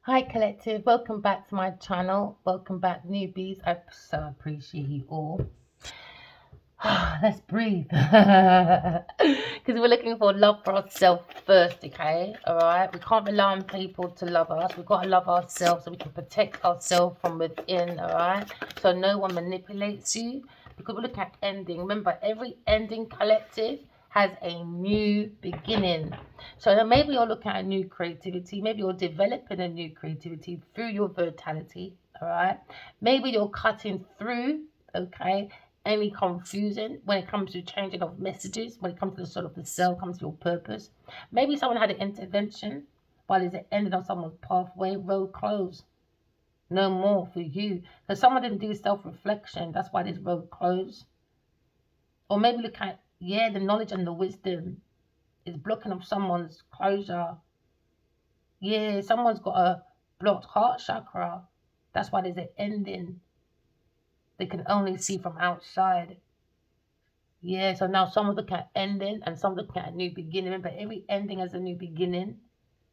Hi, collective. Welcome back to my channel. Welcome back, newbies. I so appreciate you all. Let's breathe. Because we're looking for love for ourselves first, okay? All right? We can't rely on people to love us. We've got to love ourselves so we can protect ourselves from within, all right? So no one manipulates you. Because we're looking at ending. Remember, every ending collective has a new beginning. So then maybe you're looking at a new creativity. Maybe you're developing a new creativity through your vitality, all right? Maybe you're cutting through, okay, any confusion when it comes to changing of messages, when it comes to the sort of the cell, comes to your purpose. Maybe someone had an intervention while it's ending on someone's pathway, road closed. No more for you. Because someone didn't do self-reflection. That's why this road closed. Or maybe look at, yeah, the knowledge and the wisdom is blocking off someone's closure. Yeah, someone's got a blocked heart chakra. That's why there's an ending. They can only see from outside. Yeah, so now someone's looking at ending and someone's looking at a new beginning. But every ending has a new beginning.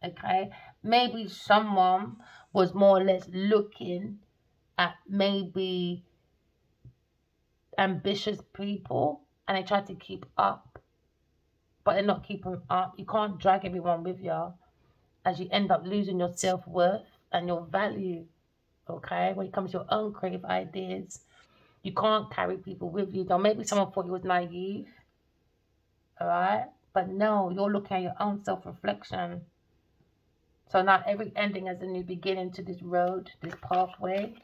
Okay. Maybe someone was more or less looking at maybe ambitious people and they try to keep up, but they're not keeping up. You can't drag everyone with you as you end up losing your self worth and your value. Okay. When it comes to your own creative ideas, you can't carry people with you. Though maybe someone thought you was naive. All right. But no, you're looking at your own self reflection. So now every ending has a new beginning to this road, this pathway.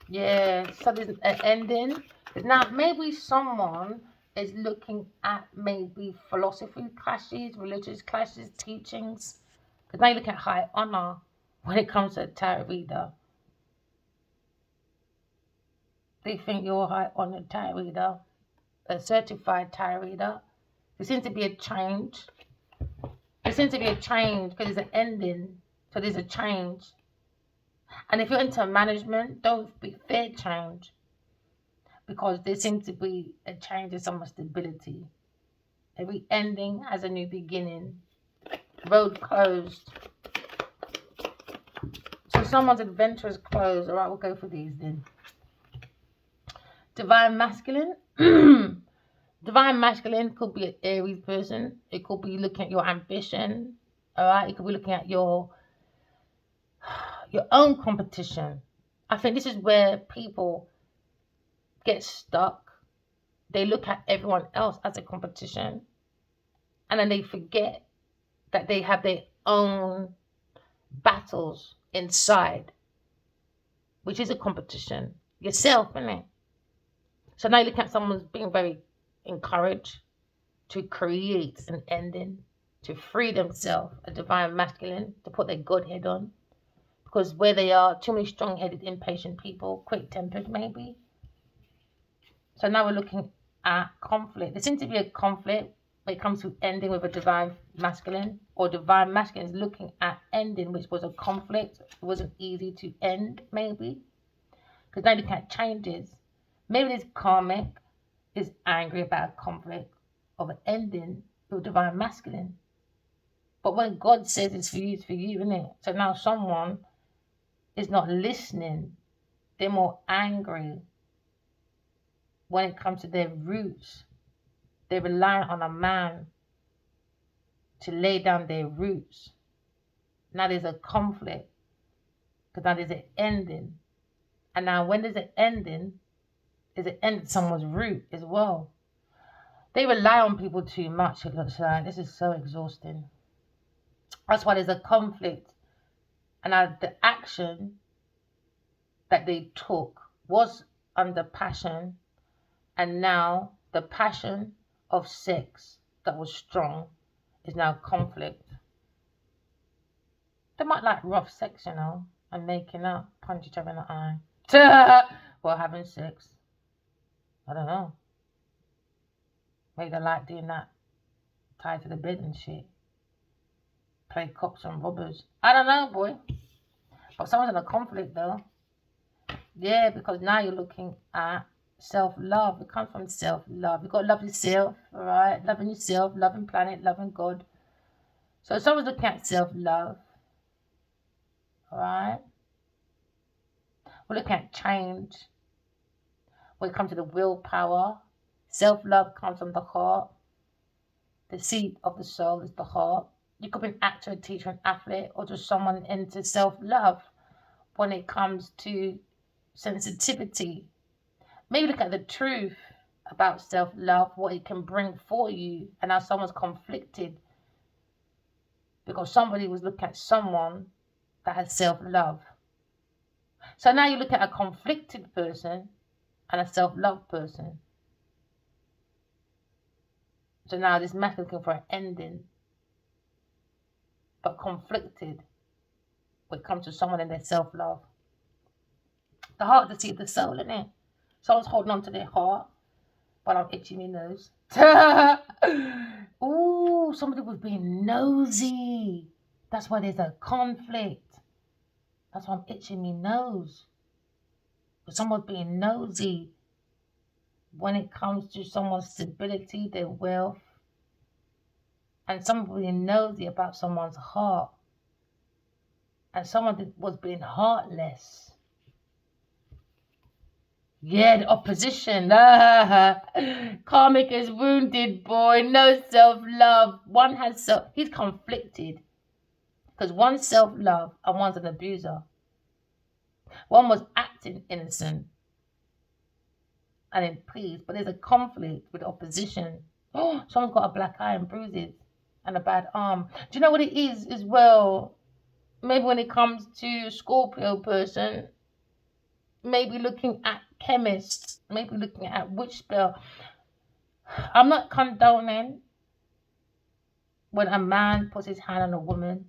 Yeah, so there's an ending. Now maybe someone is looking at maybe philosophy clashes, religious clashes, teachings. Because now you look at high honor when it comes to a tarot reader. They think you're a high honor tarot reader, a certified tarot reader. There seems to be a change. There seems to be a change because there's an ending. So there's a change. And if you're into management, don't be fear change because there seems to be a change in some stability. Every ending has a new beginning. Road closed. So someone's adventure is closed. All right, we'll go for these then. Divine masculine. Divine masculine could be an Aries person. It could be looking at your ambition. All right, it could be looking at your own competition. I think this is where people get stuck. They look at everyone else as a competition and then they forget that they have their own battles inside, which is a competition. Yourself, isn't it? So now you look at someone's being very encouraged to create an ending, to free themselves, a divine masculine, to put their godhead on. Because where they are, too many strong headed, impatient people, quick tempered maybe. So now we're looking at conflict. There seems to be a conflict when it comes to ending with a divine masculine, or divine masculine is looking at ending, which was a conflict. It wasn't easy to end, maybe. Because now looking at changes. Maybe this karmic is angry about a conflict of an ending with divine masculine. But when God says it's for you, isn't it? So now someone is not listening. They're more angry when it comes to their roots. They rely on a man to lay down their roots. Now there's a conflict because now there's an ending. And now when there's an ending, there's an end to someone's root as well. They rely on people too much, it looks like. This is so exhausting. That's why there's a conflict. And now the action that they took was under passion. And now the passion of sex that was strong is now conflict. They might like rough sex, and making up, punch each other in the eye. While having sex. I don't know. Maybe they like doing that tied to the bed and shit. Play cops and robbers. I don't know, boy. But someone's in a conflict though. Yeah, because now you're looking at self-love. It comes from self-love. You've got to love yourself, alright? Loving yourself, loving planet, loving God. So someone's looking at self-love. Alright? We're looking at change when it comes to the willpower. Self-love comes from the heart. The seat of the soul is the heart. You could be an actor, a teacher, an athlete, or just someone into self-love when it comes to sensitivity. Maybe look at the truth about self-love, what it can bring for you, and how someone's conflicted because somebody was looking at someone that has self-love. So now you look at a conflicted person and a self-love person. So now this man is looking for an ending, but conflicted when it comes to someone in their self-love. The heart to see the soul, isn't it? Someone's holding on to their heart, but I'm itching my nose. Ooh, somebody was being nosy. That's why there's a conflict. That's why I'm itching my nose. But someone's being nosy when it comes to someone's stability, their wealth, and someone being nosy about someone's heart, and someone that was being heartless. Yeah, the opposition. Karmic is wounded, boy. No self-love. One has he's conflicted because one's self-love and one's an abuser. One was acting innocent and in peace, but there's a conflict with opposition. Oh, someone's got a black eye and bruises and a bad arm. Do you know what it is as well? Maybe when it comes to Scorpio person, maybe looking at chemists, maybe looking at witch spell. I'm not condoning when a man puts his hand on a woman,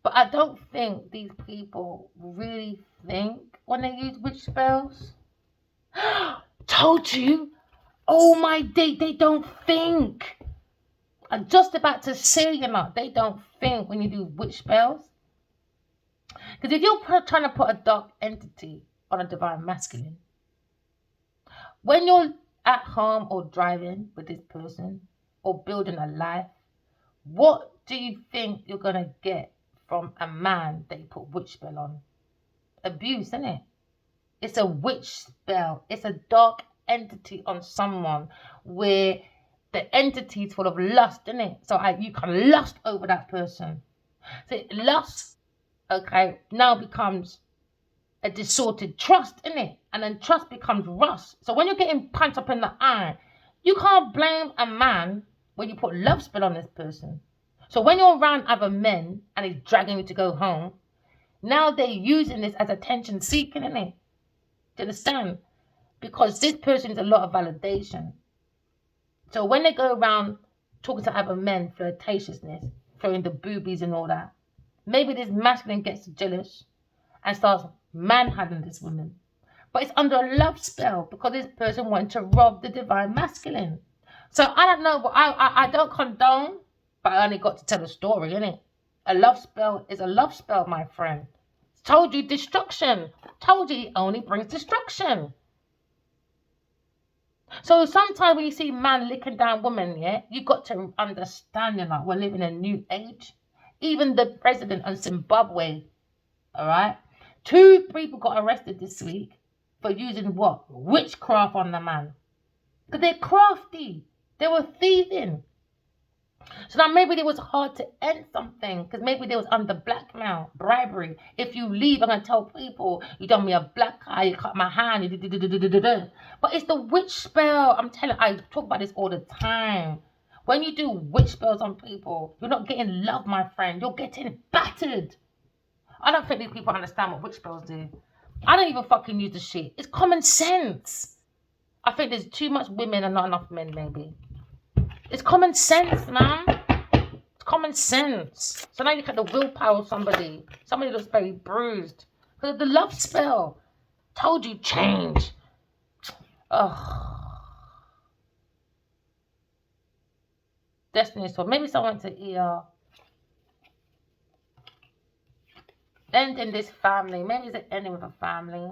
but I don't think these people really think when they use witch spells. Told you. Oh my day, they don't think. I'm just about to say, they don't think when you do witch spells. Because if you're trying to put a dark entity on a divine masculine, when you're at home or driving with this person or building a life, what do you think you're going to get from a man that you put witch spell on? Abuse, isn't it? It's a witch spell. It's a dark entity on someone where the entity is full of lust, isn't it? So you can lust over that person. So lust, okay, now becomes a distorted trust, isn't it? And then trust becomes rust. So when you're getting punched up in the eye, you can't blame a man when you put love spell on this person. So when you're around other men and he's dragging you to go home, now they're using this as attention seeking, isn't it? Do you understand? Because this person needs a lot of validation. So when they go around talking to other men, flirtatiousness, throwing the boobies and all that, maybe this masculine gets jealous and starts manhandling this woman. But it's under a love spell because this person wanted to rob the divine masculine. So I don't know, but I don't condone, but I only got to tell the story, innit? A love spell is a love spell, my friend. Told you destruction. Told you it only brings destruction. So sometimes when you see man licking down women, yeah, you got to understand, we're living in a new age. Even the president of Zimbabwe, all right, 2 people got arrested this week for using what? Witchcraft on the man. Because they're crafty. They were thieving. So now maybe it was hard to end something because maybe they was under blackmail, bribery. If you leave, I'm going to tell people you done me a black eye, you cut my hand, but it's the witch spell. I'm telling you, I talk about this all the time. When you do witch spells on people, you're not getting love, my friend. You're getting battered. I don't think these people understand what witch spells do. I don't even fucking use the shit. It's common sense. I think there's too much women and not enough men, maybe. It's common sense, man. It's common sense. So now you look at the willpower of somebody. Somebody looks very bruised. Because of the love spell. Told you, change. Ugh. Destiny sword. Maybe someone to ER. Ending this family. Maybe it's the ending with a family.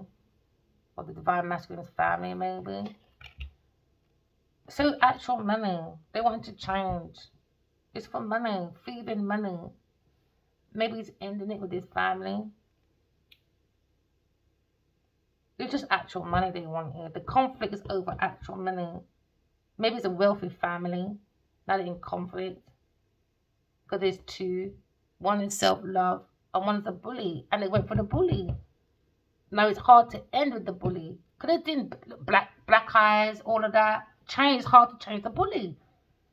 Or the divine masculine's family, maybe. So actual money. They want to change. It's for money. Feeding money. Maybe he's ending it with his family. It's just actual money they want here. The conflict is over actual money. Maybe it's a wealthy family. Now they're in conflict. Because there's two. One is self-love and one is a bully. And they went for the bully. Now it's hard to end with the bully. Because they didn't black eyes, all of that. It's hard to change the bully.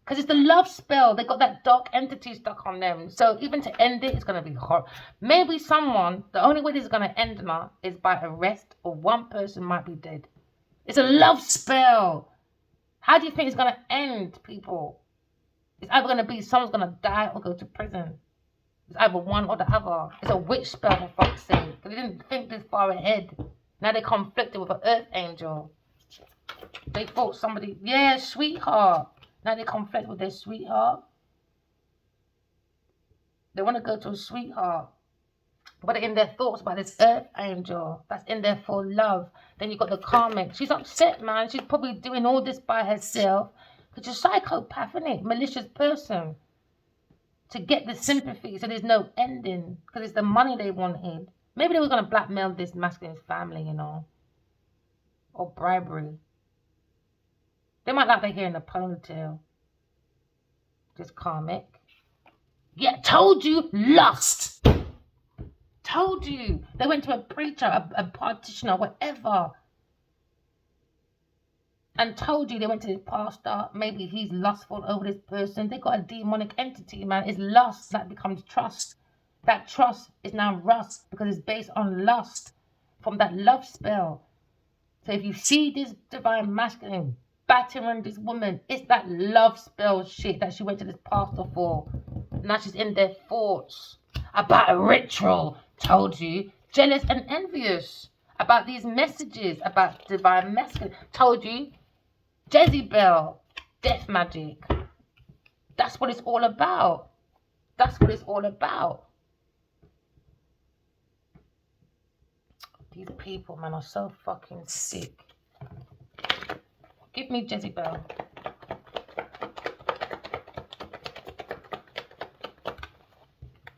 Because it's the love spell. They got that dark entity stuck on them. So even to end it, it's going to be hard. Maybe someone, the only way this is going to end now is by arrest, or one person might be dead. It's a love spell. How do you think it's going to end, people? It's either going to be someone's going to die or go to prison. It's either one or the other. It's a witch spell, for fuck's sake. They didn't think this far ahead. Now they're conflicted with an earth angel. They thought somebody, yeah, sweetheart. Now they conflict with their sweetheart. They want to go to a sweetheart. But in their thoughts about this earth angel that's in there for love. Then you've got the karmic. She's upset, man. She's probably doing all this by herself. Because she's a psychopath, isn't it? Malicious person. To get the sympathy so there's no ending. Because it's the money they wanted. Maybe they were going to blackmail this masculine's family, you know. Or bribery. They might like their hair in a ponytail. Just karmic. Yeah, told you. Lust. Told you. They went to a preacher, a practitioner, whatever. And told you they went to this pastor. Maybe he's lustful over this person. They got a demonic entity, man. It's lust that becomes trust. That trust is now rust because it's based on lust from that love spell. So if you see this divine masculine battering this woman, it's that love spell shit that she went to this pastor for. Now she's in their thoughts about a ritual. Told you. Jealous and envious about these messages about divine masculine. Told you. Jezebel. Death magic. That's what it's all about. That's what it's all about. These people, man, are so fucking sick. Give me Jezebel.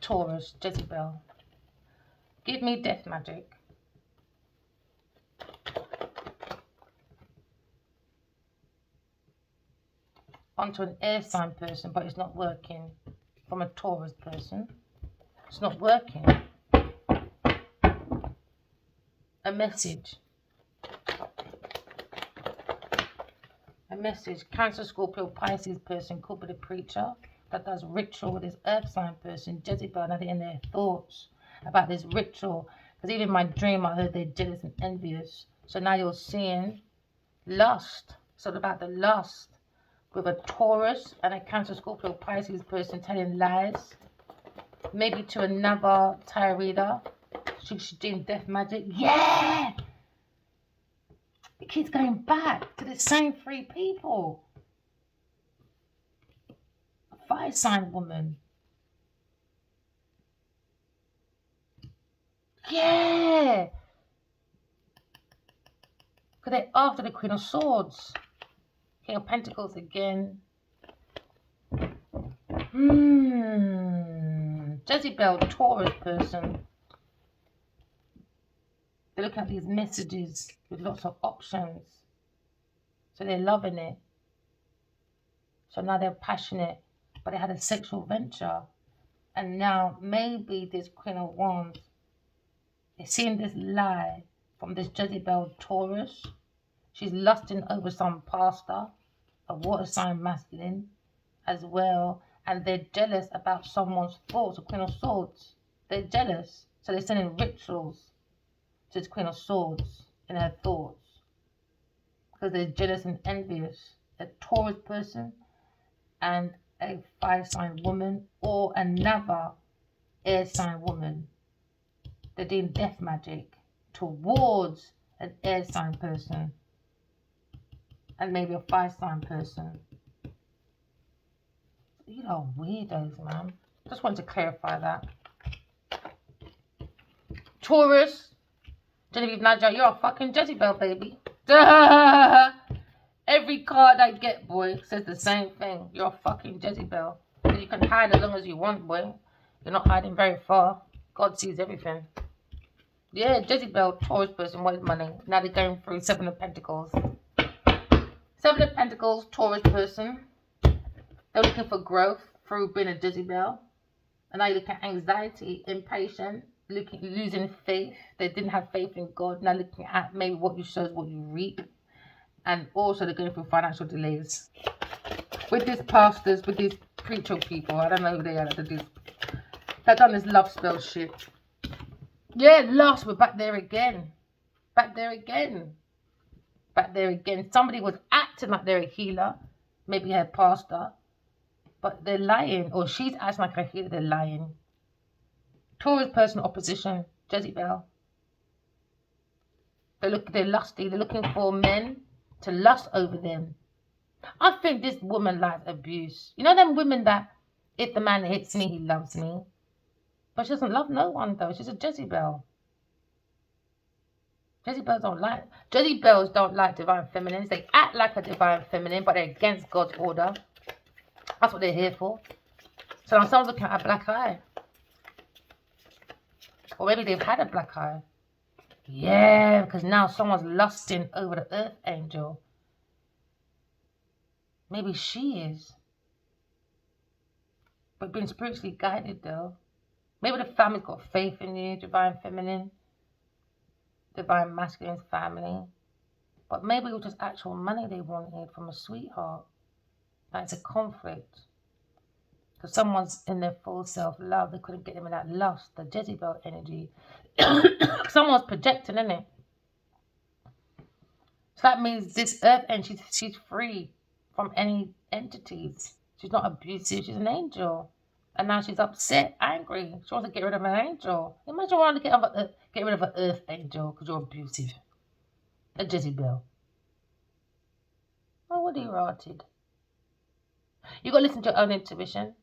Taurus, Jezebel. Give me death magic. Onto an air sign person, but it's not working. From a Taurus person. It's not working. A message. A message. Cancer, Scorpio, Pisces person could be the preacher that does ritual with this earth sign person. Jezebel, now they're in their thoughts about this ritual. Because even in my dream, I heard they're jealous and envious. So now you're seeing lust. It's all about the lust. With a Taurus and a Cancer, Scorpio, Pisces person telling lies. Maybe to another tarot reader. She's doing death magic. Yeah! It keeps going back to the same three people. A fire sign woman. Yeah! Because they're after the Queen of Swords. King of Pentacles again. Jezebel, Taurus person. They look at these messages with lots of options. So they're loving it. So now they're passionate. But they had a sexual venture. And now maybe this Queen of Wands is seeing this lie from this Jezebel Taurus. She's lusting over some pastor, a water sign masculine as well. And they're jealous about someone's thoughts, a Queen of Swords. They're jealous. So they're sending rituals to this Queen of Swords in her thoughts. Because they're jealous and envious. A Taurus person and a fire sign woman or another air sign woman. They're doing death magic towards an air sign person. And maybe a fire sign person. You know, weirdos, man. Just wanted to clarify that. Taurus. Genevieve Naja, you're a fucking Jezebel, baby. Duh. Every card I get, boy, says the same thing. You're a fucking Jezebel. So you can hide as long as you want, boy. You're not hiding very far. God sees everything. Yeah, Jezebel, Taurus person, wanted money. Now they're going through Seven of Pentacles. Seven of Pentacles, Taurus person. They're looking for growth through being a Jezebel. And now you look at anxiety, impatient, losing faith. They didn't have faith in God. Now looking at maybe what you sow is what you reap. And also they're going through financial delays. With these pastors, with these preacher people, I don't know who they are that do. They've done this love spell shit. Yeah, lust, we're back there again. Back there again. Back there again. Somebody was acting like they're a healer. Maybe her pastor. But they're lying. Or she's acting like a healer, they're lying. Taurus person opposition, Jezebel. They're lusty. They're looking for men to lust over them. I think this woman likes abuse. You know them women that if the man hits me, he loves me. But she doesn't love no one though. She's a Jezebel. Jezebels don't like divine feminines. They act like a divine feminine, but they're against God's order. That's what they're here for. So now someone's looking at a black eye. Or maybe they've had a black eye. Yeah, because now someone's lusting over the earth angel. Maybe she is. But being spiritually guided though. Maybe the family's got faith in you, divine feminine, divine masculine family. But maybe it was just actual money they wanted from a sweetheart. Like it's a conflict. Because someone's in their full self-love. They couldn't get them in that lust, the Jezebel energy. Someone's projecting, isn't it? So that means this earth energy, she's free from any entities. She's not abusive. She's an angel. And now she's upset, angry. She wants to get rid of an angel. Imagine wanting to get rid of an earth angel because you're abusive. A Jezebel. Oh, what are you rotted? You got to listen to your own intuition.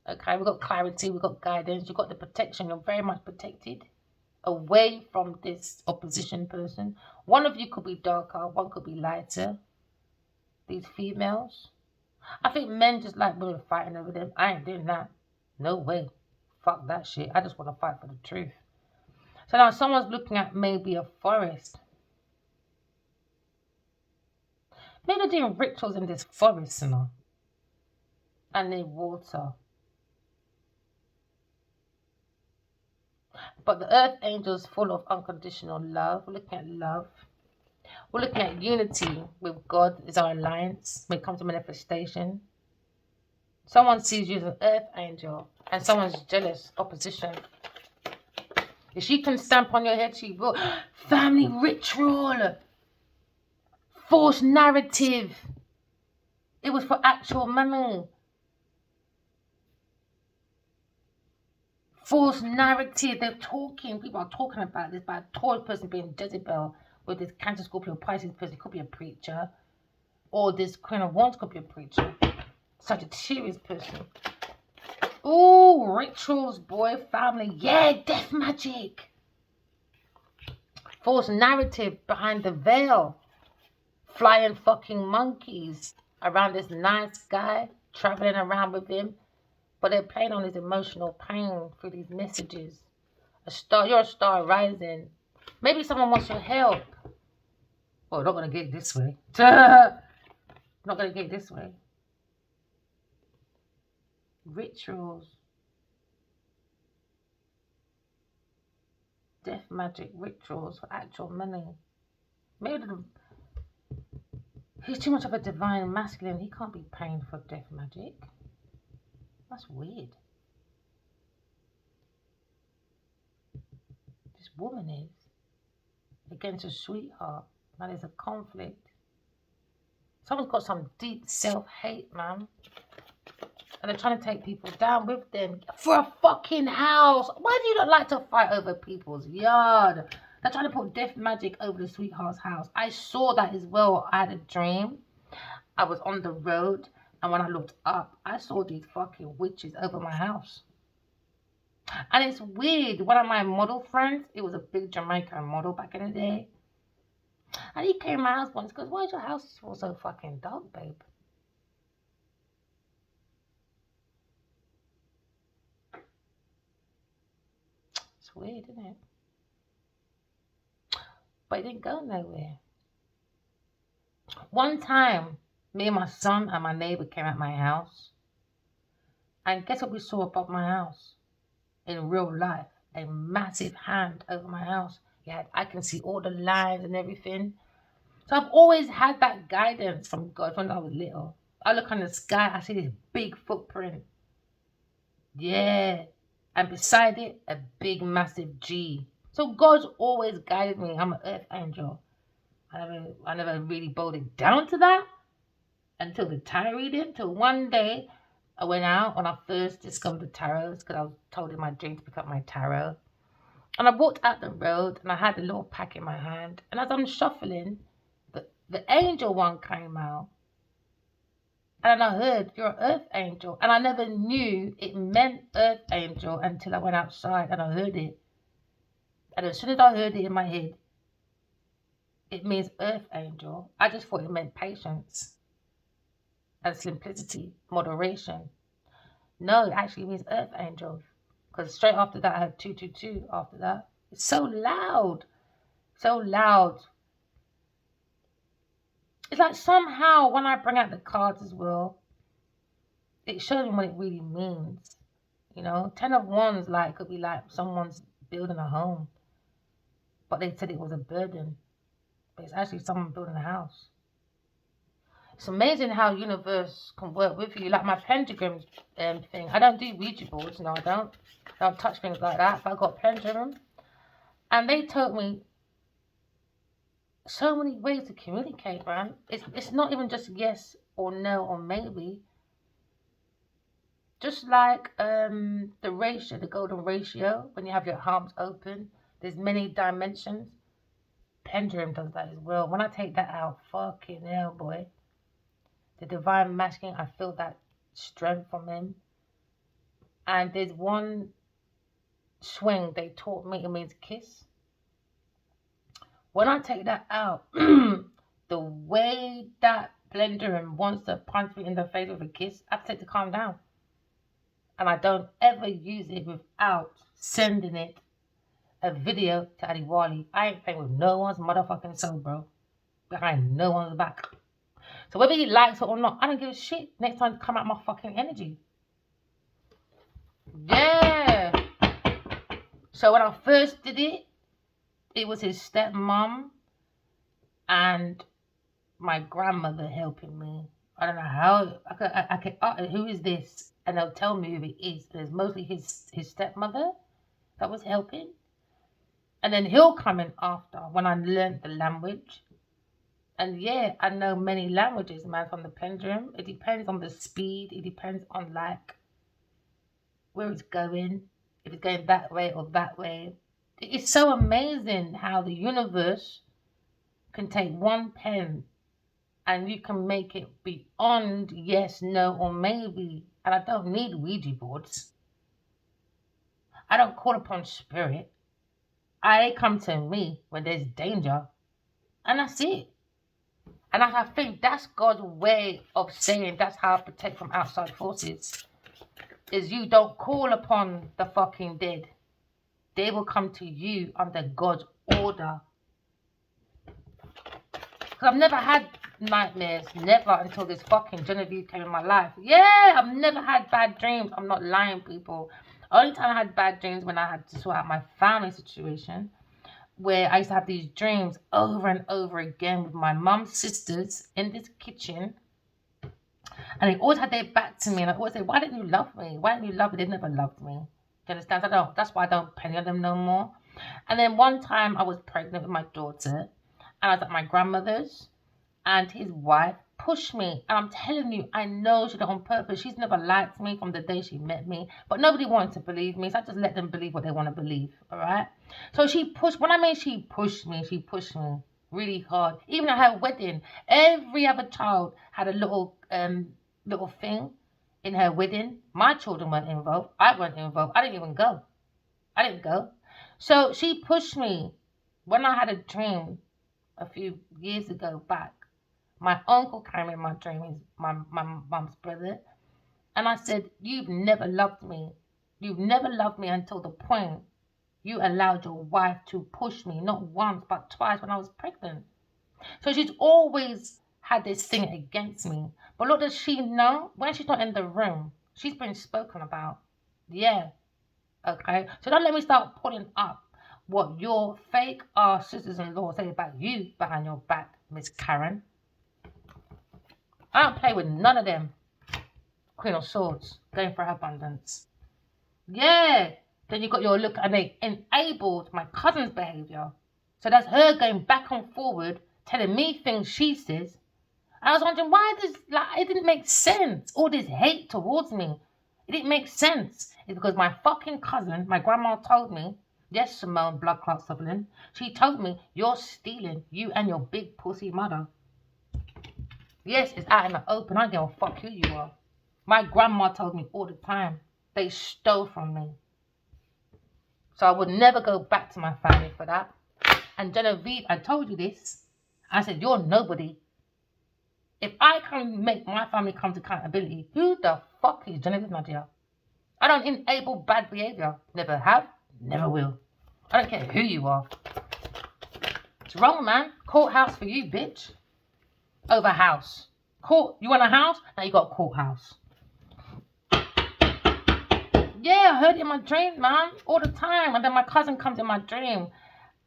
Okay, we've got clarity, we've got guidance, you've got the protection. You're very much protected away from this opposition person. One of you could be darker, one could be lighter. These females. I think men just like women fighting over them. I ain't doing that. No way. Fuck that shit. I just want to fight for the truth. So now someone's looking at maybe a forest. Maybe they're doing rituals in this forest, you know. And they water. But the earth angel is full of unconditional love. We're looking at love. We're looking at unity with God is our alliance when it comes to manifestation. Someone sees you as an earth angel and someone's jealous, opposition. If she can stamp on your head, she will. Family ritual. False narrative. It was for actual money. False narrative. They're talking. People are talking about this by a Taurus person being Jezebel with this Cancer, Scorpio, Pisces person. It could be a preacher. Or this Queen of Wands could be a preacher. Sagittarius person. Ooh, rituals, boy, family. Yeah, death magic. False narrative behind the veil. Flying fucking monkeys around this nice guy, traveling around with him. But they're playing on his emotional pain through these messages. You're a star rising. Maybe someone wants your help. Well, not going to get it this way. Not going to get it this way. Rituals. Death magic rituals for actual money. Maybe he's too much of a divine masculine. He can't be paying for death magic. That's weird. This woman is against a sweetheart. Now there's a conflict. Someone's got some deep self-hate, man. And they're trying to take people down with them for a fucking house. Why do you not like to fight over people's yard? They're trying to put death magic over the sweetheart's house. I saw that as well. I had a dream. I was on the road. And when I looked up, I saw these fucking witches over my house. And it's weird. One of my model friends, it was a big Jamaican model back in the day. And he came to my house once. He goes, why is your house so fucking dark, babe? It's weird, isn't it? But it didn't go nowhere. One time, me and my son and my neighbor came at my house, and guess what we saw above my house in real life? A massive hand over my house. Yeah, I can see all the lines and everything. So I've always had that guidance from God when I was little. I look on the sky, I see this big footprint. Yeah. And beside it, a big, massive G. So God's always guided me. I'm an earth angel. I never really boiled it down to that until the tarot reading. Till one day I went out when I first discovered the tarot because I was told in my dream to pick up my tarot. And I walked out the road and I had a little pack in my hand. And as I'm shuffling, the angel one came out. And I heard, you're an earth angel. And I never knew it meant earth angel until I went outside and I heard it. And as soon as I heard it in my head, it means earth angel. I just thought it meant patience and simplicity, moderation. No, it actually means earth angel. Because straight after that, I had 222 after that. It's so loud. So loud. It's like somehow when I bring out the cards as well, it shows me what it really means. You know, 10 of Wands like could be like someone's building a home, but they said it was a burden. But it's actually someone building a house. It's amazing how universe can work with you. Like my pentagram thing. I don't do Ouija boards. No, I don't. I don't touch things like that. But I got pentagram. And they told me so many ways to communicate, man. It's not even just yes or no or maybe. Just like the ratio, the golden ratio, when you have your arms open, there's many dimensions. Pendulum does that as well. When I take that out, fucking hell, boy. The divine masculine, I feel that strength from him. And there's one swing they taught me, it means kiss. When I take that out, the way that blender wants to punch me in the face with a kiss, I have to calm down. And I don't ever use it without sending it a video to Adiwali. I ain't playing with no one's motherfucking soul, bro. Behind no one's back. So whether he likes it or not, I don't give a shit. Next time, come out my fucking energy. Yeah. So when I first did it, it was his stepmom and my grandmother helping me. I don't know how. I could who is this? And they'll tell me who it is. But it's mostly his stepmother that was helping. And then he'll come in after when I learned the language. And yeah, I know many languages, man, from the pendulum. It depends on the speed. It depends on like where it's going. If it's going that way or that way. It's so amazing how the universe can take one pen and you can make it beyond yes, no, or maybe. And I don't need Ouija boards. I don't call upon spirit. They come to me when there's danger. And that's it. And I think that's God's way of saying that's how I protect from outside forces. Is you don't call upon the fucking dead. They will come to you under God's order. Because I've never had nightmares. Never until this fucking Genevieve came in my life. Yeah, I've never had bad dreams. I'm not lying, people. Only time I had bad dreams when I had to sort out my family situation. Where I used to have these dreams over and over again with my mum's sisters in this kitchen. And they always had their back to me. And I always say, why didn't you love me? Why didn't you love me? They never loved me. Do you understand? That's why I don't penny on them no more. And then one time I was pregnant with my daughter. And I was at my grandmother's. And his wife pushed me. And I'm telling you, I know she did it on purpose. She's never liked me from the day she met me. But nobody wanted to believe me. So I just let them believe what they want to believe. All right? So she pushed. When I mean she pushed me really hard. Even at her wedding, every other child had a little thing in her wedding. My children weren't involved. I weren't involved. I didn't even go. I didn't go. So she pushed me. When I had a dream a few years ago back, my uncle came in my dream, he's my mum's brother. And I said, you've never loved me. You've never loved me until the point you allowed your wife to push me, not once, but twice when I was pregnant. So she's always had this thing against me. But what does she know? When she's not in the room, she's been spoken about. Yeah, okay? So don't let me start pulling up what your fake ass sisters-in-law say about you behind your back, Miss Karen. I don't play with none of them. Queen of Swords, going for abundance. Yeah. Then you got your look, and they enabled my cousin's behavior. So that's her going back and forward, telling me things she says. I was wondering why this, like, it didn't make sense. All this hate towards me. It didn't make sense. It's because my fucking cousin, my grandma told me, yes, Simone Blood Clot Sutherland, she told me, you're stealing, you and your big pussy mother. Yes, it's out in the open. I don't give a fuck who you are. My grandma told me all the time, they stole from me. So I would never go back to my family for that. And Genevieve, I told you this. I said, you're nobody. If I can make my family come to accountability, who the fuck is Genevieve Nadia? I don't enable bad behavior. Never have, never will. I don't care who you are. It's wrong, man. Courthouse for you, bitch. Over house. Court. You want a house? Now you got a courthouse. Yeah, I heard it in my dream, man. All the time. And then my cousin comes in my dream.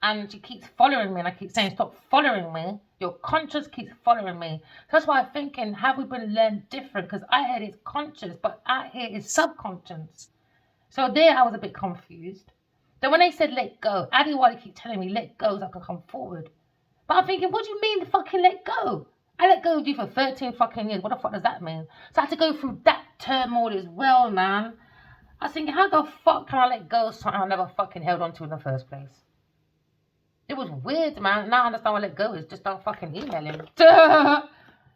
And she keeps following me, and I keep saying, stop following me. Your conscience keeps following me. So that's why I'm thinking, have we been learned different? Because I heard it's conscious, but out here it's subconscious. So there I was a bit confused. Then when they said let go, Addy Wally keep telling me let go so I can come forward. But I'm thinking, what do you mean fucking let go? I let go of you for 13 fucking years. What the fuck does that mean? So I had to go through that turmoil as well, man. I was thinking, how the fuck can I let go of something I never fucking held on to in the first place? It was weird, man. Now I understand what let go is. Just don't fucking email him.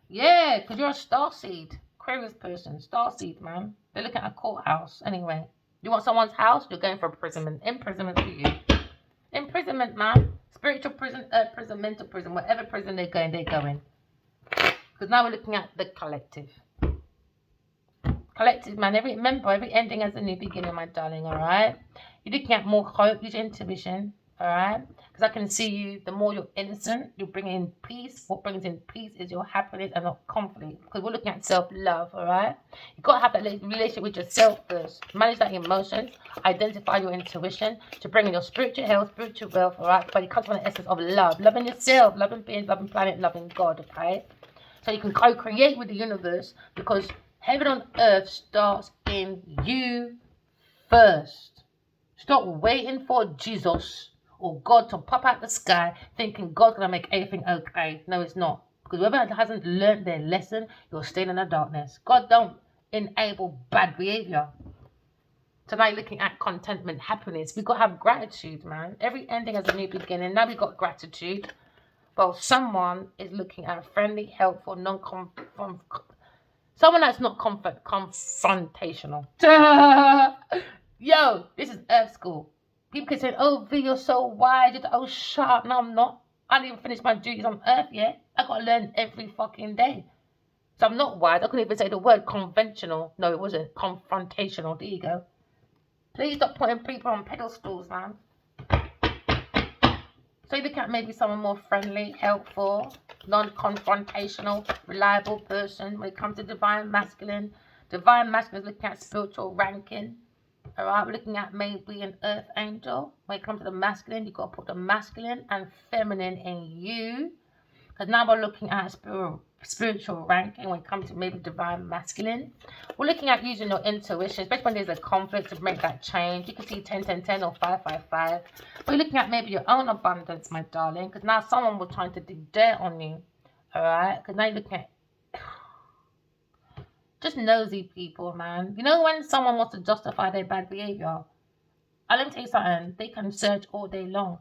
Yeah, because you're a starseed. Aquarius person. Starseed, man. They're looking at a courthouse. Anyway, you want someone's house? You're going for imprisonment. Imprisonment for you. Imprisonment, man. Spiritual prison, prison, mental prison. Whatever prison they're going, they're going. Because now we're looking at the collective. Collective, man. Every ending has a new beginning, my darling, alright? You're looking at more hope. Use your intuition. Alright, because I can see you, the more you're innocent, you bring in peace. What brings in peace is your happiness and not conflict. Because we're looking at self-love, alright? You've got to have that relationship with yourself first. Manage that emotion, identify your intuition to bring in your spiritual health, spiritual wealth, alright? But it comes from the essence of love. Loving yourself, loving beings, loving planet, loving God, okay? So you can co-create with the universe because heaven on earth starts in you first. Stop waiting for Jesus or God to pop out the sky thinking God's going to make everything okay. No, it's not. Because whoever hasn't learned their lesson, you're staying in the darkness. God don't enable bad behavior. So now you're looking at contentment, happiness. We've got to have gratitude, man. Every ending has a new beginning. Now we've got gratitude. Well, someone is looking at friendly, helpful, someone that's not confrontational. Yo, this is Earth School. People can say, oh, V, you're so wise. Oh, shut up. No, I'm not. I didn't even finish my duties on Earth yet. I got to learn every fucking day. So I'm not wise. I couldn't even say the word conventional. No, it wasn't. Confrontational. There you go. Please stop putting people on pedestals, man. So you look at maybe someone more friendly, helpful, non-confrontational, reliable person. When it comes to divine masculine is looking at spiritual ranking. Alright, we're looking at maybe an earth angel. When it comes to the masculine, you've got to put the masculine and feminine in you. Because now we're looking at spiritual ranking when it comes to maybe divine masculine. We're looking at using your intuition, especially when there's a conflict to make that change. You can see 10, 10, 10 or 5, 5, 5. We're looking at maybe your own abundance, my darling. Because now someone was trying to dig dirt on you. Alright, because now you're looking at just nosy people, man. You know when someone wants to justify their bad behavior? Let me tell you something. They can search all day long.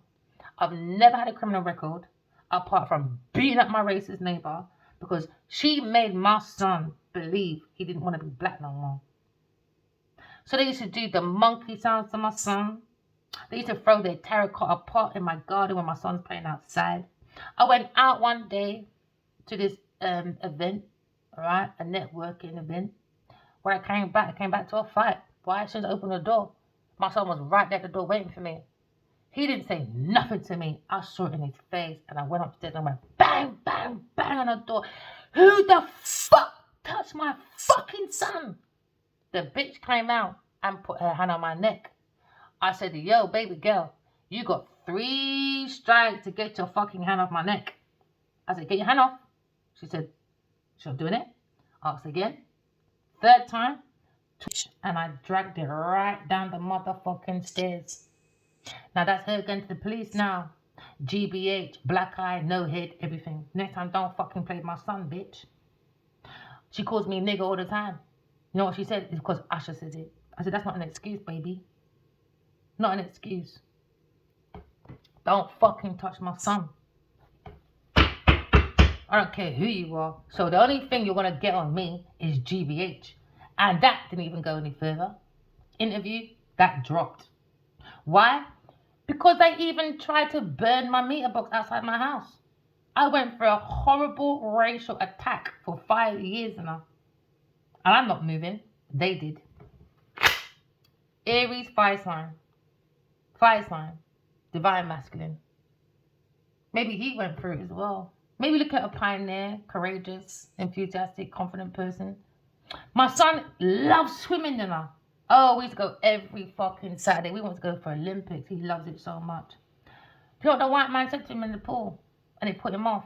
I've never had a criminal record apart from beating up my racist neighbor because she made my son believe he didn't want to be black no more. So they used to do the monkey sounds to my son. They used to throw their terracotta pot in my garden when my son's playing outside. I went out one day to this event. Alright, a networking event. When I came back to a fight. Why? As soon as I opened the door, my son was right there at the door waiting for me. He didn't say nothing to me. I saw it in his face, and I went upstairs and I went bang, bang, bang on the door. Who the fuck touched my fucking son? The bitch came out and put her hand on my neck. I said, yo, baby girl, you got 3 strikes to get your fucking hand off my neck. I said, get your hand off. She said, she's doing it. Asked again. 3rd time, and I dragged it right down the motherfucking stairs. Now that's her going to the police now. GBH, black eye, no head, everything. Next time, don't fucking play with my son, bitch. She calls me nigger all the time. You know what she said? It's because Asha says it. I said, that's not an excuse, baby. Not an excuse. Don't fucking touch my son. I don't care who you are. So the only thing you're going to get on me is GBH. And that didn't even go any further. Interview, that dropped. Why? Because they even tried to burn my meter box outside my house. I went through a horrible racial attack for 5 years now. And I'm not moving. They did. Aries, fire sign. Fire sign. Divine masculine. Maybe he went through it as well. Maybe look at a pioneer, courageous, enthusiastic, confident person. My son loves swimming, you know. Oh, we used to go every fucking Saturday. We want to go for Olympics. He loves it so much. You know what the white man said to him in the pool? And he put him off.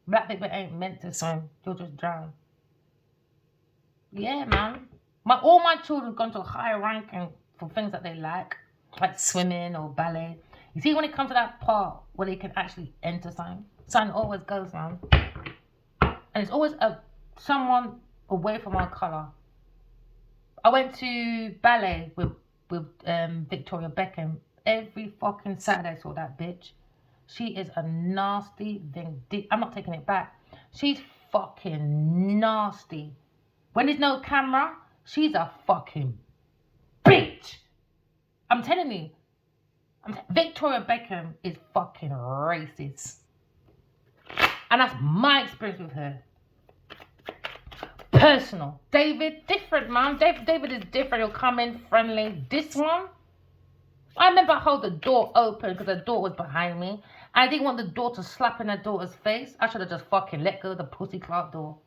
Black people ain't meant to swim. You'll just drown. Yeah, man. All my children have gone to a higher ranking for things that they like swimming or ballet. You see, when it comes to that part where they can actually enter something always goes, man. And it's always someone away from our colour. I went to ballet with Victoria Beckham. Every fucking Saturday I saw that bitch. She is a nasty thing. I'm not taking it back. She's fucking nasty. When there's no camera, she's a fucking bitch. I'm telling you. Victoria Beckham is fucking racist. And that's my experience with her. Personal. David, different, man. David is different. He'll come in friendly. This one, I remember I held the door open because the door was behind me. I didn't want the door to slap in her daughter's face. I should have just fucking let go of the pussy clout door.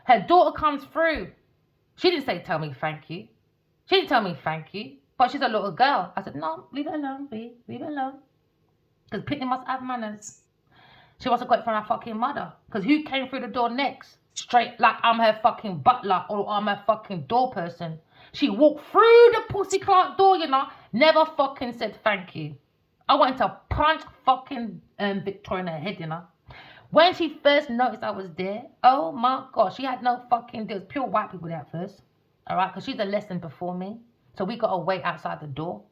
Her daughter comes through. She didn't say, tell me thank you. She didn't tell me thank you. But she's a little girl. I said, no, leave it alone, B. Leave it alone. Because Pitney must have manners. She must have got it from her fucking mother. Because who came through the door next? Straight like I'm her fucking butler or I'm her fucking door person. She walked through the pussy clout door, you know. Never fucking said thank you. I wanted to punch fucking Victoria in her head, you know. When she first noticed I was there, oh my God, she had no fucking, there was pure white people there at first. All right, because she's a lesson before me. So we got to wait outside the door.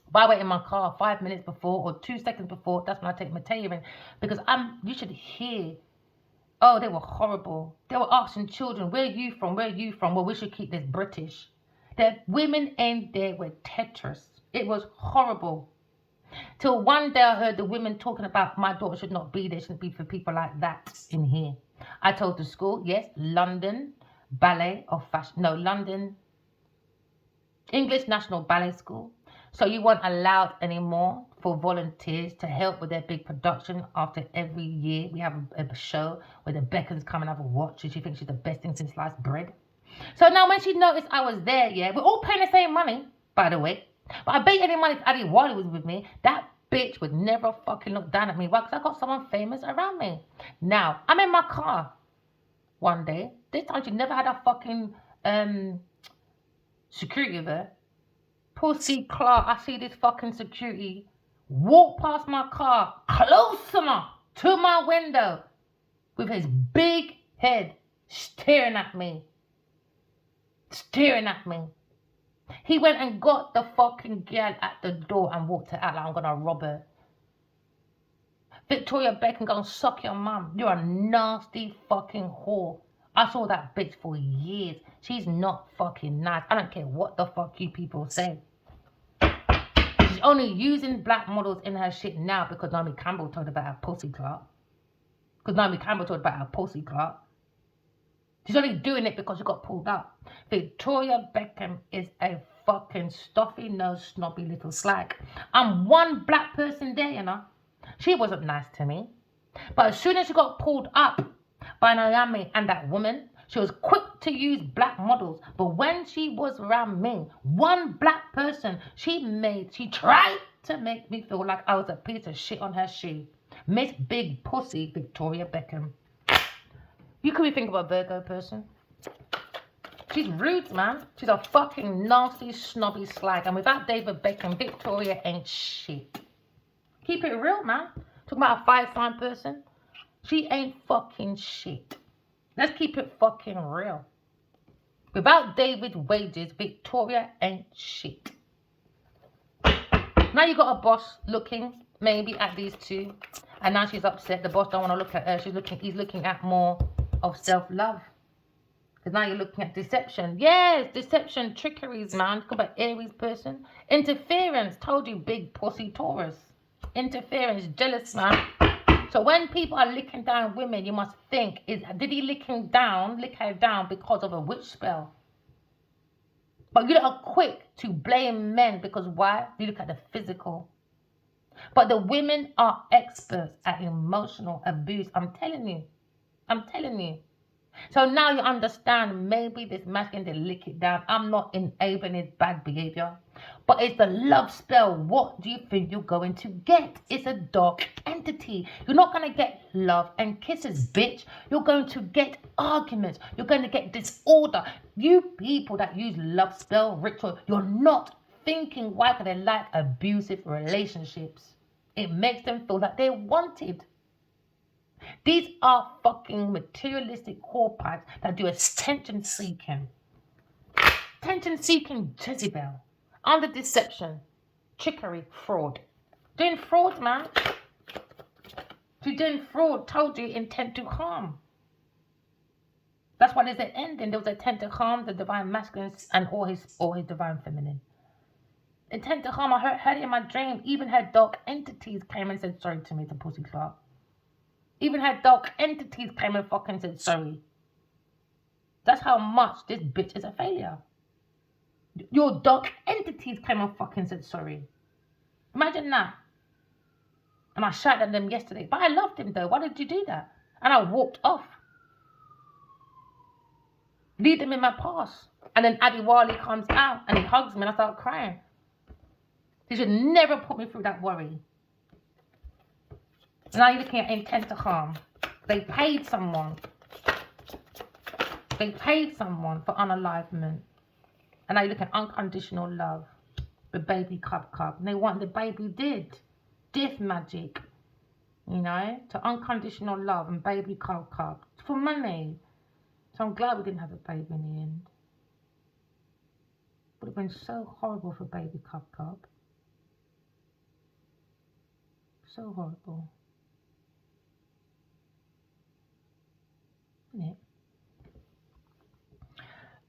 If I wait in my car 5 minutes before or 2 seconds before, that's when I take my tailoring. Because you should hear, oh, they were horrible. They were asking children, where are you from? Where are you from? Well, we should keep this British. The women in there were Tetris. It was horrible. Till one day I heard the women talking about my daughter should not be there. Shouldn't be for people like that in here. I told the school, yes, London Ballet or Fashion. No, London English National Ballet School. So you weren't allowed anymore for volunteers to help with their big production. After every year we have a show where the Beckhams come and have a watch and she thinks she's the best thing since sliced bread. So now when she noticed I was there, yeah, we're all paying the same money, by the way. But I bet any money if Addie Wally was with me, that bitch would never fucking look down at me. Why? Because I got someone famous around me. Now, I'm in my car one day. This time she never had a fucking security there. Pussy Clark, I see this fucking security walk past my car, close enough to my window, with his big head staring at me. Staring at me. He went and got the fucking girl at the door and walked her out like I'm gonna rob her. Victoria Beckham, go and suck your mum. You're a nasty fucking whore. I saw that bitch for years. She's not fucking nice. I don't care what the fuck you people say. She's only using black models in her shit now because Naomi Campbell told about her pussy clout. Because Naomi Campbell told about her pussy clout. She's only doing it because she got pulled up. Victoria Beckham is a fucking stuffy nose, snobby little slag. I'm one black person there, you know. She wasn't nice to me. But as soon as she got pulled up by Naomi and that woman, she was quick to use black models. But when she was around me, one black person, she tried to make me feel like I was a piece of shit on her shoe. Miss Big Pussy Victoria Beckham. You could be thinking of a Virgo person. She's rude, man. She's a fucking nasty, snobby slag. And without David Beckham, Victoria ain't shit. Keep it real, man. Talking about a fire-sign person. She ain't fucking shit. Let's keep it fucking real. Without David wages, Victoria ain't shit. Now you got a boss looking maybe at these two. And now she's upset. The boss don't want to look at her. He's looking at more of self-love. Because now you're looking at deception. Yes, deception, trickeries, man. Talk about Aries person. Interference. Told you, big pussy Taurus. Interference, jealous, man. So when people are licking down women, you must think, did he lick her down because of a witch spell? But you are quick to blame men because why? You look at the physical. But the women are experts at emotional abuse. I'm telling you. So now you understand maybe this masculine, they lick it down. I'm not enabling his bad behavior. But it's the love spell. What do you think you're going to get? It's a dark entity. You're not going to get love and kisses, bitch. You're going to get arguments. You're going to get disorder. You people that use love spell ritual, you're not thinking why do they like abusive relationships. It makes them feel like they're wanted. These are fucking materialistic core pipes that do attention seeking. Attention seeking Jezebel. Under deception, trickery, fraud. Doing fraud, man. She's doing fraud, told you, intent to harm. That's why there's an ending. There was intent to harm the divine masculine and all his divine feminine. Intent to harm, I heard it in my dream. Even her dark entities came and said sorry to me, to Pussy Clark. Even her dark entities came and fucking said sorry. That's how much this bitch is a failure. Your dark entities came and fucking said sorry. Imagine that. And I shouted at them yesterday. But I loved him though. Why did you do that? And I walked off. Leave them in my past. And then Adiwali comes out and he hugs me and I start crying. He should never put me through that worry. Now you're looking at intent to harm. They paid someone. They paid someone for unalivement. And now you look at unconditional love. The baby cup. And they want the baby dead. Death magic. You know? To unconditional love and baby cup. For money. So I'm glad we didn't have a baby in the end. Would have been so horrible for baby cup. So horrible. Isn't it?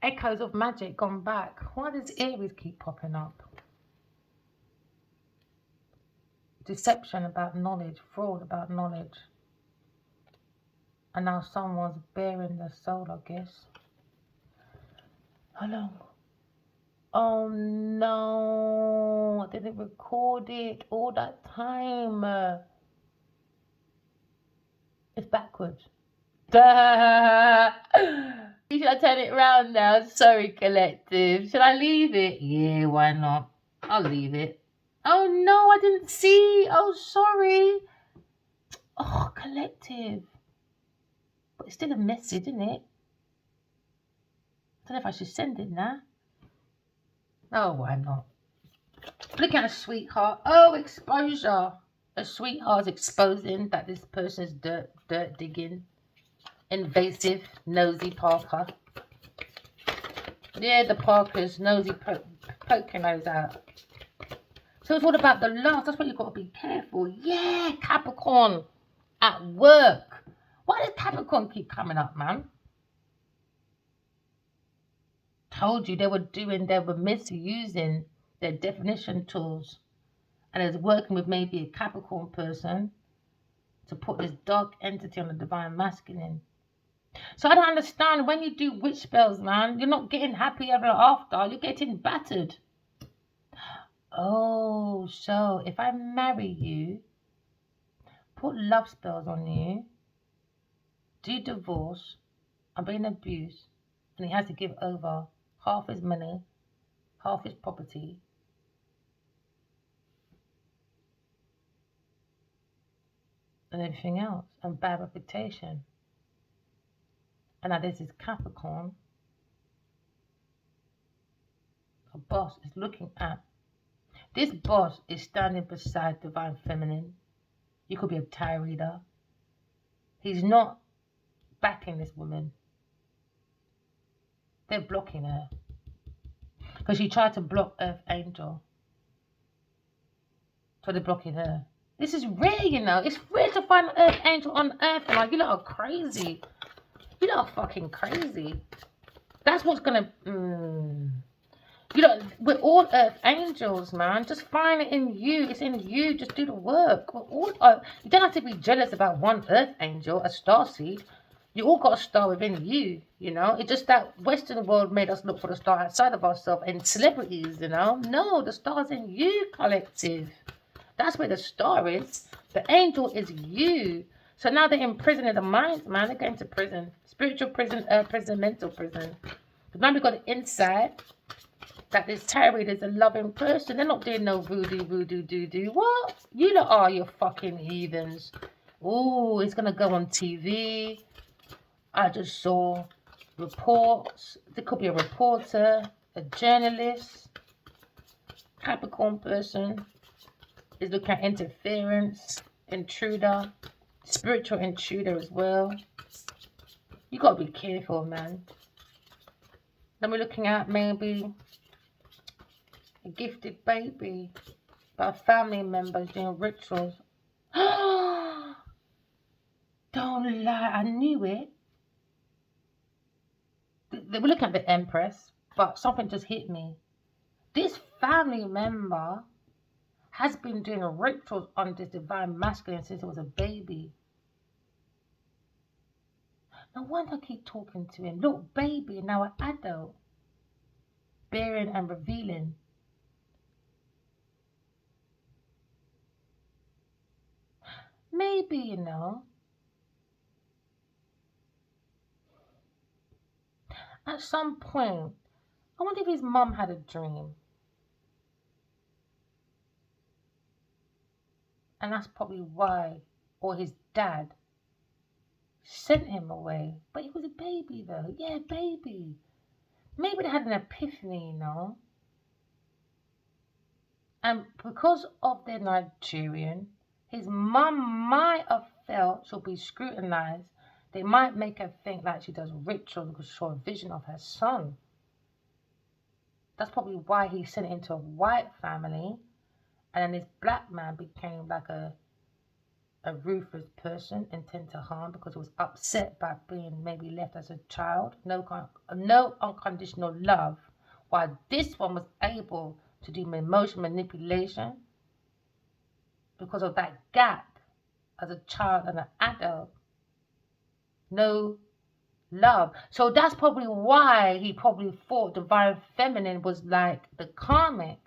Echoes of magic gone back. Why does Aries keep popping up? Deception about knowledge, fraud about knowledge. And now someone's bearing their soul, I guess. Hello. Oh no, I didn't record it all that time. It's backwards. Duh. Should I turn it around now? Sorry, collective. Should I leave it? Yeah, why not? I'll leave it. Oh no, I didn't see. Oh, sorry. Oh, collective. But it's still a message, isn't it? I don't know if I should send it now. Oh, why not? Look at a sweetheart. Oh, exposure. A sweetheart's exposing that this person's dirt digging. Invasive, nosy Parker. Yeah, the Parker's nosy poke your nose out. So it's all about the love. That's why you've got to be careful. Yeah, Capricorn at work. Why does Capricorn keep coming up, man? Told you they were misusing their definition tools. And it's working with maybe a Capricorn person to put this dark entity on the divine masculine. So I don't understand when you do witch spells, man. You're not getting happy ever after. You're getting battered. Oh, so if I marry you, put love spells on you, do divorce, I'm being abused, and he has to give over half his money, half his property, and everything else, and bad reputation. And now there's this Capricorn, a boss is looking at. This boss is standing beside Divine Feminine. You could be a tarot reader. He's not backing this woman. They're blocking her. Because she tried to block Earth Angel. So they're blocking her. This is rare, you know. It's rare to find an Earth Angel on Earth. And like, you lot are crazy. You lot are fucking crazy. That's what's gonna... You know, we're all Earth Angels, man. Just find it in you. It's in you. Just do the work. We're all... you don't have to be jealous about one Earth Angel, a starseed. You all got a star within you, you know. It's just that Western world made us look for the star outside of ourselves and celebrities, you know. No, the star's in you, collective. That's where the star is. The angel is you. So now they're imprisoning the minds, man. They're going to prison. Spiritual prison, prison, mental prison. But now we've got the inside that this tarot reader is a loving person. They're not doing no voodoo, doo-doo. What? You lot are, you fucking heathens. Oh, it's going to go on TV. I just saw reports. There could be a reporter, a journalist, Capricorn person is looking at interference, intruder, spiritual intruder as well. You gotta be careful, man. Then we're looking at maybe a gifted baby by family members doing rituals. Don't lie, I knew it. They were looking at the Empress, but something just hit me. This family member has been doing rituals on this divine masculine since he was a baby. No wonder I keep talking to him. Look, baby, now an adult. Bearing and revealing. Maybe, you know. At some point, I wonder if his mum had a dream. And that's probably why, or his dad, sent him away. But he was a baby though. Yeah, baby. Maybe they had an epiphany, you know. And because of their Nigerian, his mum might have felt she'll be scrutinized. They might make her think like she does rituals because she saw a vision of her son. That's probably why he sent it into a white family. And then this black man became like a ruthless person, intent to harm because he was upset by being maybe left as a child. No unconditional love. While this one was able to do emotion manipulation because of that gap as a child and an adult. No love. So that's probably why he probably thought divine feminine was like the karmic.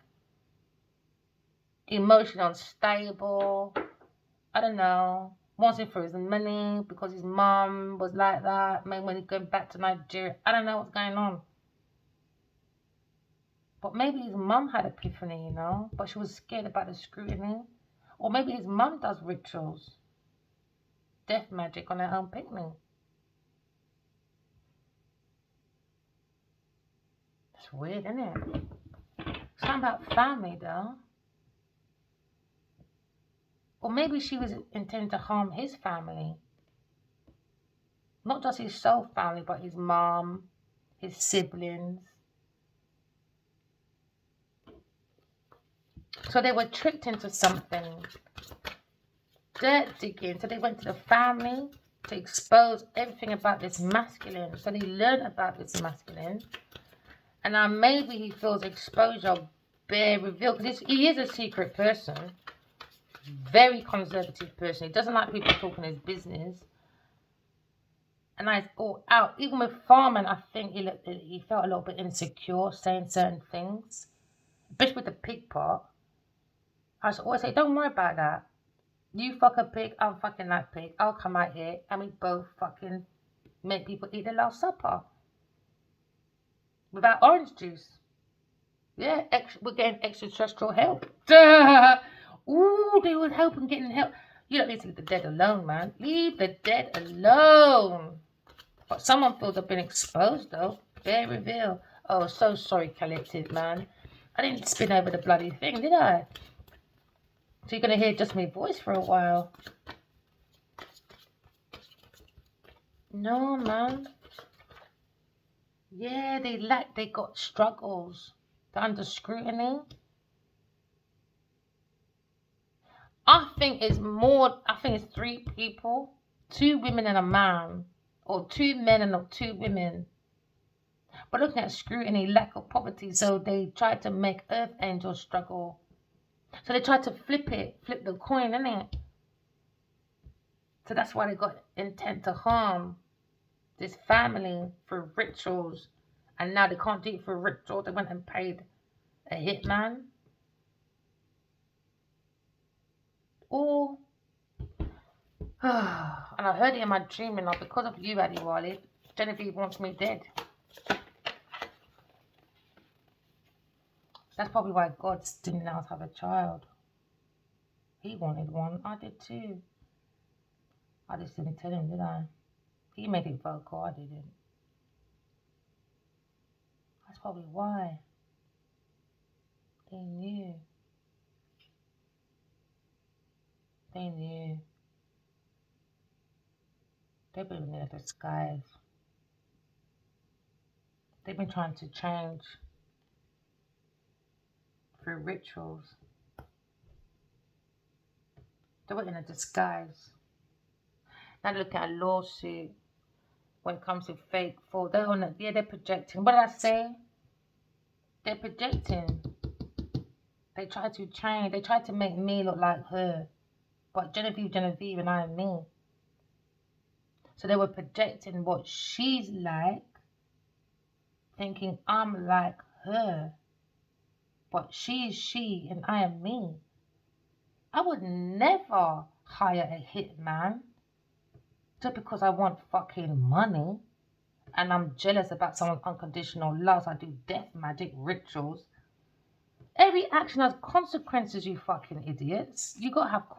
Emotionally unstable. I don't know. Wants it for his money because his mom was like that. Maybe when he's going back to Nigeria. I don't know what's going on. But maybe his mum had epiphany, you know. But she was scared about the scrutiny. Or maybe his mum does rituals. Death magic on her own picnic. It's weird, isn't it? Something about family, though. Or maybe she was intending to harm his family. Not just his soul family, but his mom, his siblings. So they were tricked into something. Dirt digging. So they went to the family to expose everything about this masculine. So they learned about this masculine. And now maybe he feels exposure bear reveal. Because he is a secret person. Very conservative person. He doesn't like people talking his business. And it's all out. Even with Farman, I think he felt a little bit insecure saying certain things. Especially with the pig part. I should always say, don't worry about that. You fuck a pig, I'm fucking that pig. I'll come out here and we both fucking make people eat their last supper without orange juice. Yeah, we're getting extraterrestrial help. Duh. Ooh, they would help in getting help. You don't need to leave the dead alone, man. Leave the dead alone. But someone feels they've been exposed, though. Very real. Oh, so sorry, collective, man. I didn't spin over the bloody thing, did I? So you're going to hear just my voice for a while. No, man. Yeah, they got struggles. They're under scrutiny. I think it's 3 people, 2 women and a man, or 2 men and 2 women. But looking at scrutiny, lack of poverty, so they tried to make Earth Angels struggle. So they tried to flip the coin, innit? So that's why they got intent to harm this family for rituals. And now they can't do it for rituals. They went and paid a hitman. Or, and I heard it in my dream, and because of you, Addy Wally, Genevieve wants me dead. That's probably why God didn't let us have a child. He wanted one. I did too. I just didn't tell him, did I? He made it vocal. I didn't. That's probably why. They knew. They knew. They've been in their disguise. They've been trying to change through rituals. They were in a disguise. Now look at a lawsuit when it comes to fake fraud. They're projecting. What did I say? They're projecting. They try to change. They try to make me look like her. But Genevieve, and I am me. So they were projecting what she's like, thinking I'm like her. But she is she and I am me. I would never hire a hitman just because I want fucking money and I'm jealous about someone's unconditional love. So I do death magic rituals. Every action has consequences, you fucking idiots. You gotta have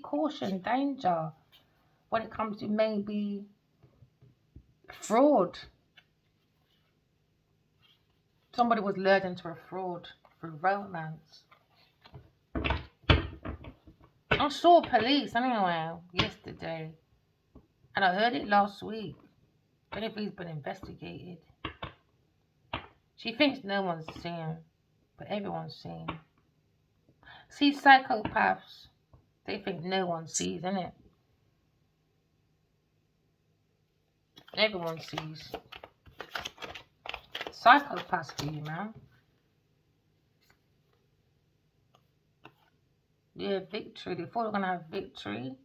caution, danger when it comes to maybe fraud. Somebody was lured into a fraud through romance. I saw police anyway yesterday, and I heard it last week. Genevieve's been investigated. She thinks no one's seen, but everyone's seen. See, psychopaths, they think no one sees, innit? Everyone sees. Psychopaths do you, man. Yeah, victory. They thought they were going to have victory.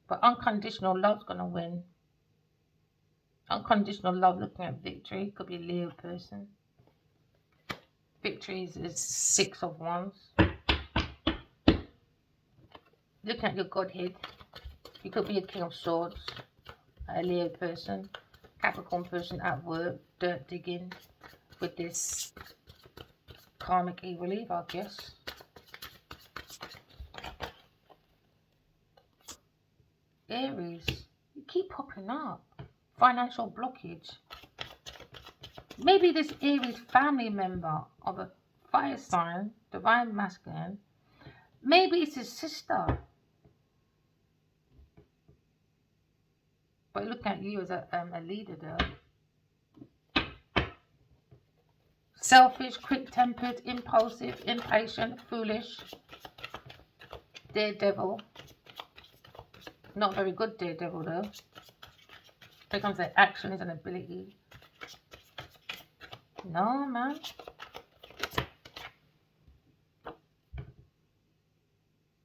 But unconditional love's going to win. Unconditional love, looking at victory. Could be a Leo person. Victory is 6 of Wands. Looking at your Godhead. You could be a King of Swords. A Leo person. Capricorn person at work. Dirt digging. With this karmic evil leave, I guess. Aries, you keep popping up. Financial blockage. Maybe this Aries family member of a fire sign, divine masculine, maybe it's his sister. But look at you as a leader though. Selfish, quick-tempered, impulsive, impatient, foolish, daredevil. Not very good daredevil though. Here comes the action is an ability. No, man.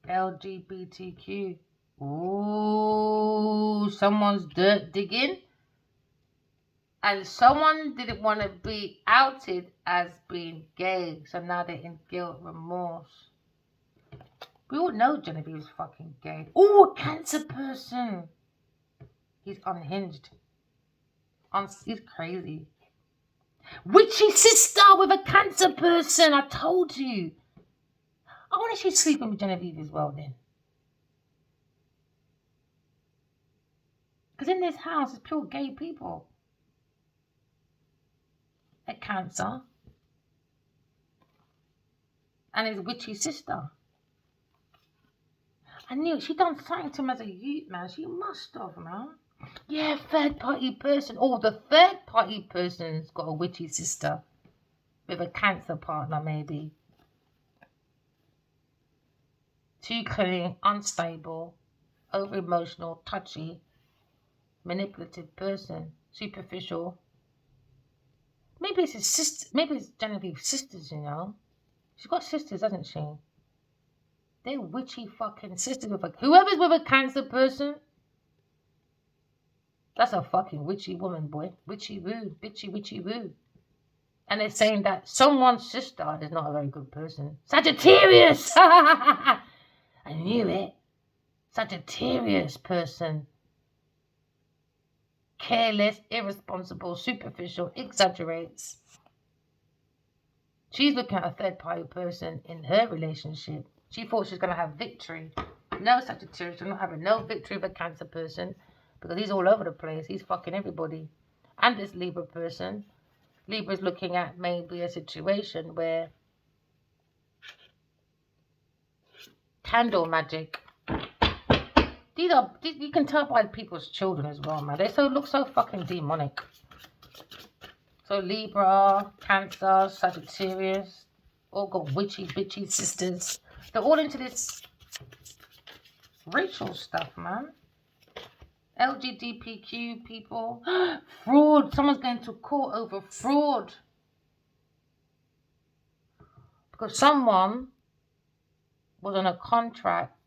LGBTQ. Ooh, someone's dirt digging. And someone didn't want to be outed as being gay. So now they're in guilt, remorse. We all know Genevieve's fucking gay. Oh, a Cancer person. He's unhinged. He's crazy. Witchy sister with a Cancer person. I told you. I wonder if she's sleeping with Genevieve as well then. Because in this house, it's pure gay people. A Cancer. And his witchy sister. I knew she done something to him as a youth, man. She must have, man. Yeah, third party person. Oh, the third party person's got a witchy sister with a Cancer partner, maybe. Too clingy, unstable, over emotional, touchy, manipulative person, superficial. Maybe it's his sister. Maybe it's Genevieve's sisters. You know, she's got sisters, hasn't she? They're witchy fucking sisters with a whoever's with a Cancer person. That's a fucking witchy woman, boy. Witchy woo, bitchy witchy woo. And they're saying that someone's sister is not a very good person. Sagittarius! I knew it. Sagittarius person. Careless, irresponsible, superficial, exaggerates. She's looking at a third party person in her relationship. She thought she was going to have victory. No, Sagittarius, you're not having no victory with a Cancer person because he's all over the place. He's fucking everybody. And this Libra person. Libra's looking at maybe a situation where candle magic. These you can tell by people's children as well, man. They look so fucking demonic. So Libra, Cancer, Sagittarius, all got witchy, bitchy sisters. They're all into this ritual stuff, man. LGBTQ people. Fraud. Someone's going to court over fraud. Because someone was on a contract,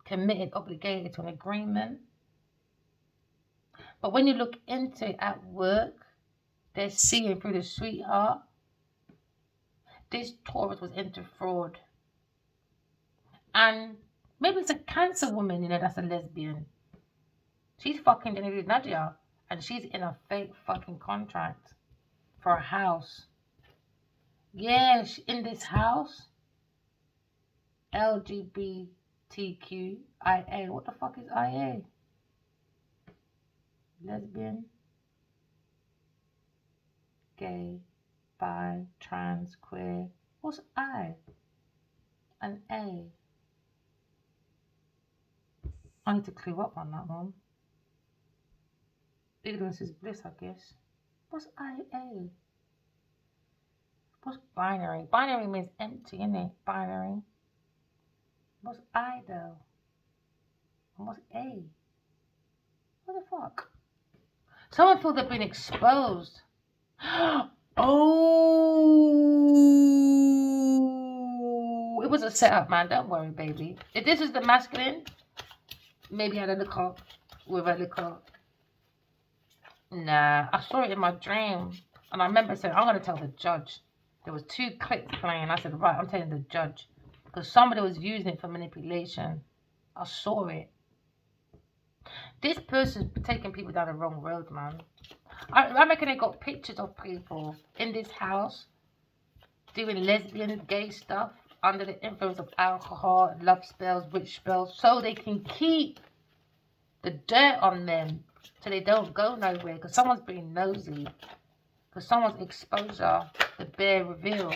committed, obligated to an agreement. But when you look into it at work, they're seeing through the sweetheart. This Taurus was into fraud. And maybe it's a Cancer woman, you know, that's a lesbian. She's fucking Genevieve Nadia. And she's in a fake fucking contract for a house. Yeah, in this house. LGBTQIA. What the fuck is IA? Lesbian, gay, bi, trans, queer. What's I? An A. I need to clue up on that one. Ignorance is bliss, I guess. What's IA? What's binary? Binary means empty, innit? Binary. What's I though? And what's A? What the fuck? Someone feels they've been exposed. Oh, it was a setup, man. Don't worry, baby. If this is the masculine, maybe I had a look up with a look up. Nah, I saw it in my dream, and I remember saying, "I'm gonna tell the judge." There was 2 clips playing. I said, "Right, I'm telling the judge," because somebody was using it for manipulation. I saw it. This person's taking people down the wrong road, man. I reckon they got pictures of people in this house doing lesbian, gay stuff under the influence of alcohol, love spells, witch spells, so they can keep the dirt on them so they don't go nowhere because someone's being nosy, because someone's exposure, the bare reveal.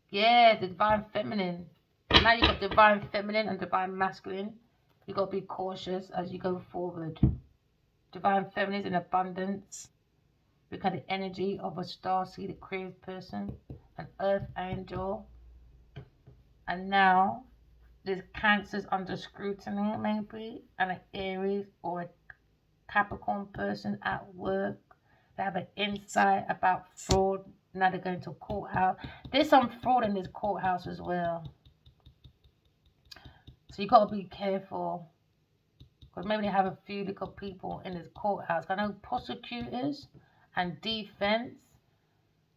Yeah, the divine feminine. Now you got divine feminine and divine masculine. You got to be cautious as you go forward. Divine feminine is in abundance. We got the energy of a starseed, Aquarius person, an earth angel. And now there's Cancers under scrutiny, maybe, and an Aries or a Capricorn person at work. They have an insight about fraud. Now they're going to courthouse. There's some fraud in this courthouse as well. So you got to be careful. Because maybe they have a few little people in this courthouse. I know prosecutors and defense,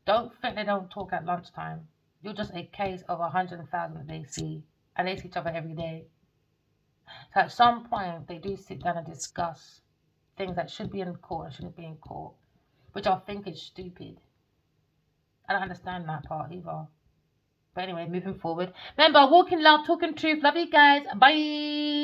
don't think they don't talk at lunchtime. You're just a case of 100,000 that they see. and they see each other every day. So at some point, they do sit down and discuss things that should be in court and shouldn't be in court, which I think is stupid. I don't understand that part either. But anyway, moving forward. Remember, walking love, talking truth. Love you guys. Bye.